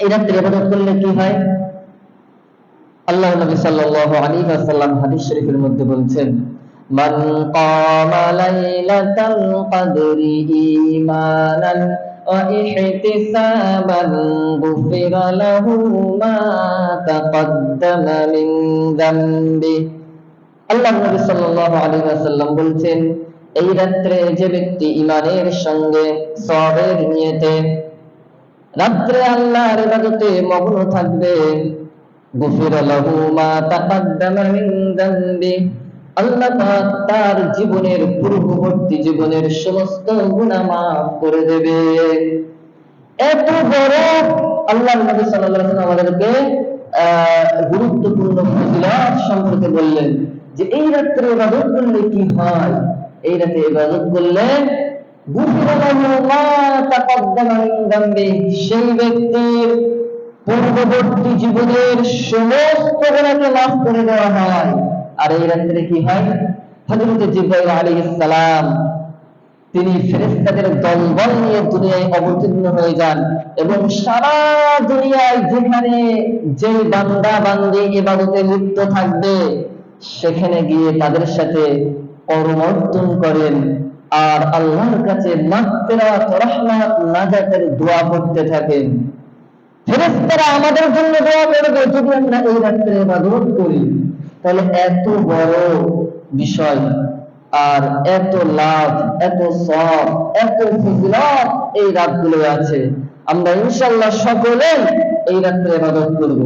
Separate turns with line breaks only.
এই রাত্রে ইবাদত করলে কি হয়? আল্লাহ নবী সাল্লাল্লাহু আলাইহি ওয়াসাল্লাম হাদিস শরীফের মধ্যে বলছেন, মান কামা লাইলাতাল কদরি ঈমানান ওয়া ইহতিসাবান গুফিরা লাহু মা তাকদ্দামা মিন যামবি। আল্লাহ নবী সাল্লাল্লাহু আলাইহি ওয়াসাল্লাম বলছেন, এই রাত্রে যে ব্যক্তি ঈমানের সঙ্গে সওয়াবের নিয়তে রাত্রে আল্লাহর ইবাদতে মগ্ন থাকবে, গুফিরা লাহু মা তাকদ্দামা মিন যামবি, আল্লাহ পাক তার জীবনের পূর্ববর্তী জীবনের সমস্ত গুনাহ মাফ করে দেবে। এত বড় আল্লাহর নবী সাল্লাল্লাহু আলাইহি ওয়াসাল্লাম আমাদেরকে গুরুত্বপূর্ণ ফজিলত সম্পর্কে বললেন যে এই রাত্রে ইবাদত করলে কি হয়। এই রাতে ইবাদত করলে গুফিরা লাহু মা তাকদ্দামা মিন যামবি, সেই ব্যক্তির পূর্ববর্তী জীবনের সমস্ত গুনাহকে মাফ করে দেওয়া হয়। আর এই রাত্রে কি হয়? হযরত জিবরাইল আলাইহিস সালাম তিনি ফেরেশতাদের দলবল নিয়ে দুনিয়ায় অবতীর্ণ হয়ে যান এবং সারা দুনিয়ায় যেখানে যে বান্দা বান্দী ইবাদতে লিপ্ত থাকবে সেখানে গিয়ে তাদের সাথে করমর্দন করেন আর আল্লাহর কাছে মাগফিরাত, রাহমাত, নাজাতের দোয়া করতে থাকেন। ফেরেশতারা আমাদের জন্য দোয়া করবে যদি আমরা এই রাত্রে ইবাদত করি। তাহলে এত বড় বিষয় আর এত লাভ, এত সওয়াব, এত ফজিলত এই রাতগুলো আছে। আমরা ইনশাআল্লাহ সকলে এই রাত্রে ইবাদত করব।